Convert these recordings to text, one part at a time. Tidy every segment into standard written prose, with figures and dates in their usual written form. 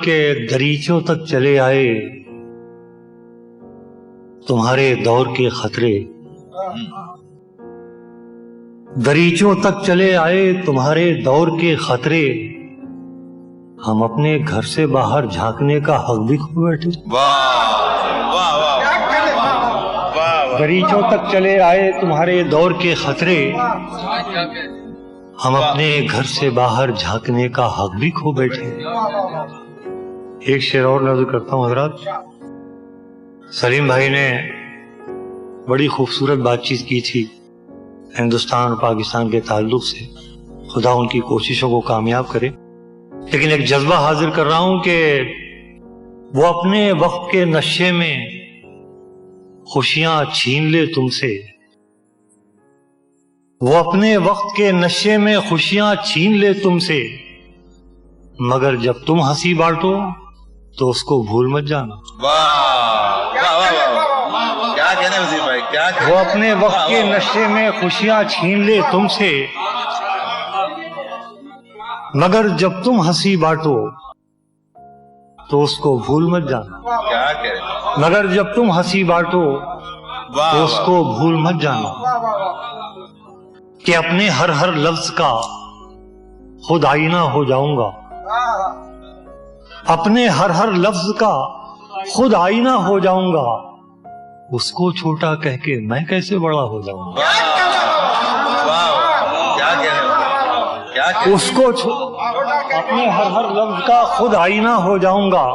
کہ دریچوں تک چلے آئے تمہارے دور کے خطرے، دریچوں تک چلے آئے تمہارے دور کے خطرے، ہم اپنے گھر سے باہر جھانکنے کا حق بھی کھو بیٹھے۔ دریچوں تک چلے آئے تمہارے دور کے خطرے، ہم اپنے گھر سے باہر جھانکنے کا حق بھی کھو بیٹھے۔ ایک شعر اور نظر کرتا ہوں حضرات۔ سلیم بھائی نے بڑی خوبصورت بات چیت کی تھی ہندوستان اور پاکستان کے تعلق سے، خدا ان کی کوششوں کو کامیاب کرے، لیکن ایک جذبہ حاضر کر رہا ہوں کہ وہ اپنے وقت کے نشے میں خوشیاں چھین لے تم سے، وہ اپنے وقت کے نشے میں خوشیاں چھین لے تم سے، مگر جب تم ہنسی بانٹو تو اس کو بھول مت جانا۔ وہ اپنے وقت کے نشے میں خوشیاں چھین لے تم سے، مگر جب تم ہنسی بانٹو تو اس کو بھول مت جانا، مگر جب تم ہنسی بانٹو تو اس کو بھول مت جانا، کہ اپنے ہر لفظ کا خود آئینہ ہو جاؤں گا، اپنے ہر لفظ کا خود آئینہ ہو جاؤں گا، اس کو چھوٹا کہہ کے میں کیسے بڑا ہو جاؤں گا، اس کو اپنے ہر لفظ کا خود آئینہ ہو جاؤں گا،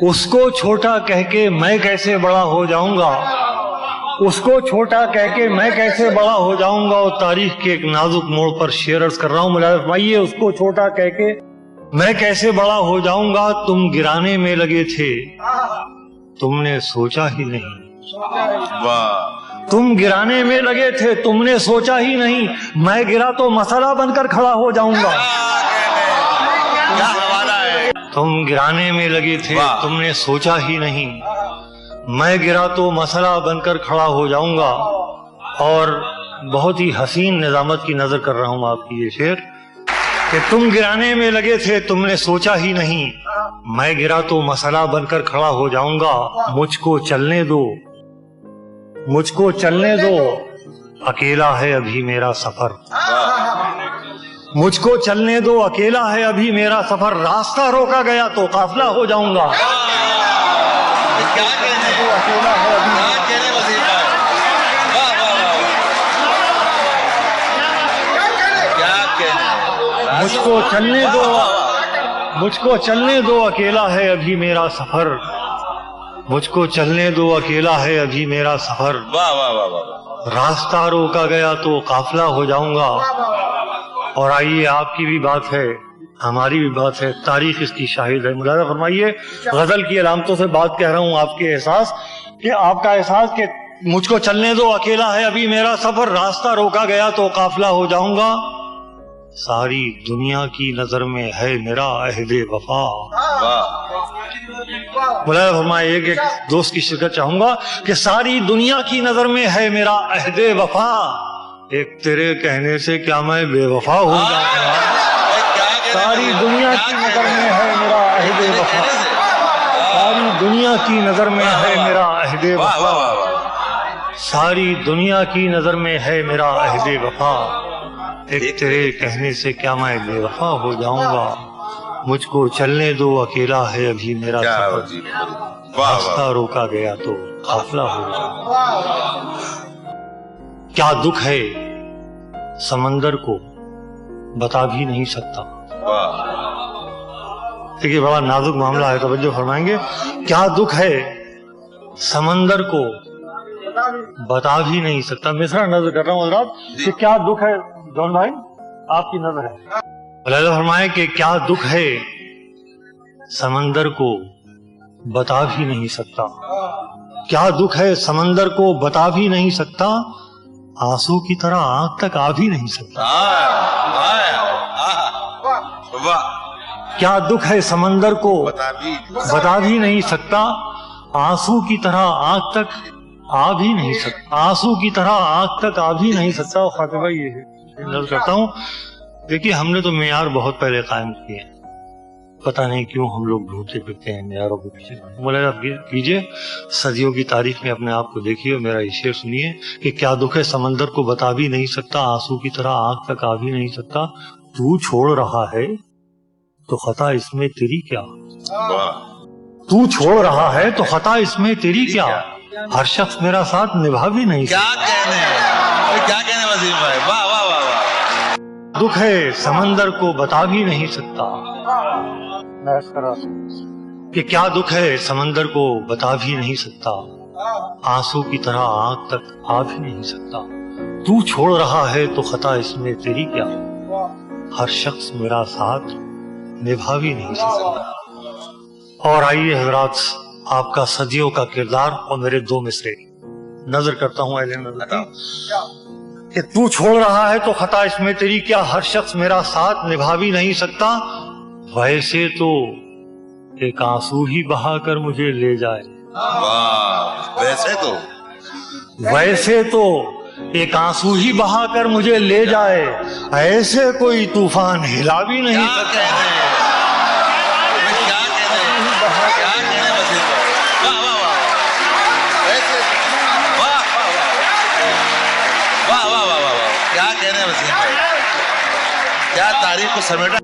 اس کو چھوٹا کہہ کے میں کیسے بڑا ہو جاؤں گا، اس کو چھوٹا کہہ کے میں کیسے بڑا ہو جاؤں گا۔ اور تاریخ کے ایک نازک موڑ پر شعر عرض کر رہا ہوں، ملاحظہ فرمائیے، اس کو چھوٹا کہہ کے میں کیسے بڑا ہو جاؤں گا، تم گرانے میں لگے تھے تم نے سوچا ہی نہیں، تم گرانے میں لگے تھے تم نے سوچا ہی نہیں، میں گرا تو مسئلہ بن کر کھڑا ہو جاؤں گا۔ تم گرانے میں لگے تھے تم نے سوچا ہی نہیں، میں گرا تو مسئلہ بن کر کھڑا ہو جاؤں گا۔ اور بہت ہی حسین نظامت کی نظر کر رہا ہوں آپ کی یہ شعر، کہ تم گرانے میں لگے تھے تم نے سوچا ہی نہیں، میں گرا تو مسئلہ بن کر کھڑا ہو جاؤں گا، مجھ کو چلنے دو، مجھ کو چلنے دو، اکیلا ہے ابھی میرا سفر، مجھ کو چلنے دو، اکیلا ہے ابھی میرا سفر، راستہ روکا گیا تو قافلہ ہو جاؤں گا۔ مجھ کو چلنے دو، مجھ کو چلنے دو، اکیلا ہے ابھی میرا سفر، مجھ کو چلنے دو، اکیلا ہے ابھی میرا سفر، راستہ روکا گیا تو قافلہ ہو جاؤں گا۔ اور آئیے، آپ کی بھی بات ہے ہماری بھی بات ہے، تاریخ اس کی شاہد ہے۔ ملاحظہ فرمائیے، غزل کی علامتوں سے بات کہہ رہا ہوں، آپ کے احساس، کہ آپ کا احساس کہ مجھ کو چلنے دو، اکیلا ہے ابھی میرا سفر، راستہ روکا گیا تو قافلہ ہو جاؤں گا، ساری دنیا کی نظر میں ہے میرا عہد وفا۔ ملاحظہ فرمائیے، ایک دوست کی شرکت چاہوں گا کہ ساری دنیا کی نظر میں ہے میرا عہد وفا، ایک تیرے کہنے سے کیا میں بے وفا ہو جاؤں گا، ساری دنیا کی نظر میں ہے میرا عہد وفا، ساری دنیا کی نظر میں ہے میرا عہد وفا، ساری دنیا کی نظر میں ہے میرا عہد وفا، ایک تیرے کہنے سے کیا میں بے وفا ہو جاؤں گا، مجھ کو چلنے دو، اکیلا ہے ابھی میرا سفر، راستہ روکا گیا تو قافلہ ہو جاؤں گا۔ کیا دکھ ہے سمندر کو بتا بھی نہیں سکتا، دیکھیے بڑا نازک معاملہ ہے، توجہ فرمائیں گے، کیا دکھ ہے سمندر کو بتا بھی نہیں سکتا۔ مصرع نظر کر رہا ہوں حضرات، کہ کیا دکھ ہے، جون بھائی آپ کی نظر ہے، ملاحظہ فرمائیں کہ کیا دکھ ہے سمندر کو بتا بھی نہیں سکتا، کیا دکھ ہے سمندر کو بتا بھی نہیں سکتا، آنسو کی طرح آنکھ تک آ بھی نہیں سکتا، کیا دکھ ہے سمندر کو بتا بھی نہیں سکتا، آنسو کی طرح آنکھ تک آ بھی نہیں سکتا، آنسو کی طرح آنکھ تک آ بھی نہیں سکتا۔ اور خاطبہ یہ ہے، نظر کرتا ہوں، دیکھیے ہم نے تو معیار بہت پہلے قائم کیے ہیں، پتہ نہیں کیوں ہم لوگ ڈھونڈتے پھرتے ہیں معیاروں کے پیچھے. مولانا کیجئے صدیوں کی تاریخ میں اپنے آپ کو دیکھیے اور میرا یہ شعر سنیے کہ کیا دکھ ہے سمندر کو بتا بھی نہیں سکتا, آنسو کی طرح آنکھ تک آ بھی نہیں سکتا, تو چھوڑ رہا ہے تو خطا اس میں تیری کیا, تو چھوڑ رہا ہے تو خطا اس میں تیری کیا, ہر شخص میرا ساتھ نبھا بھی نہیں سکتا. کیا کہنے وسیم بھائی, واہ واہ واہ واہ. دکھ ہے سمندر کو بتا بھی نہیں سکتا, کہ کیا دکھ ہے سمندر کو بتا بھی نہیں سکتا, آنسو کی طرح آنکھ تک آ بھی نہیں سکتا, تو چھوڑ رہا ہے تو خطا اس میں تیری کیا, ہر شخص میرا ساتھ نبھا بھی نہیں سکتا. اور آئیے حضرات آپ کا صدیوں کا کردار اور میرے دو مصرے نظر کرتا ہوں اہل نظر کہ تو چھوڑ رہا ہے تو خطا اس میں تیری کیا, ہر شخص میرا ساتھ نبھا بھی نہیں سکتا, ویسے تو ایک آنسو ہی بہا کر مجھے لے جائے, ویسے تو ایک آنسو ہی بہا کر مجھے لے جائے, ایسے کوئی طوفان ہلا بھی نہیں سکتا. کیا تاریخ کو سمیٹا.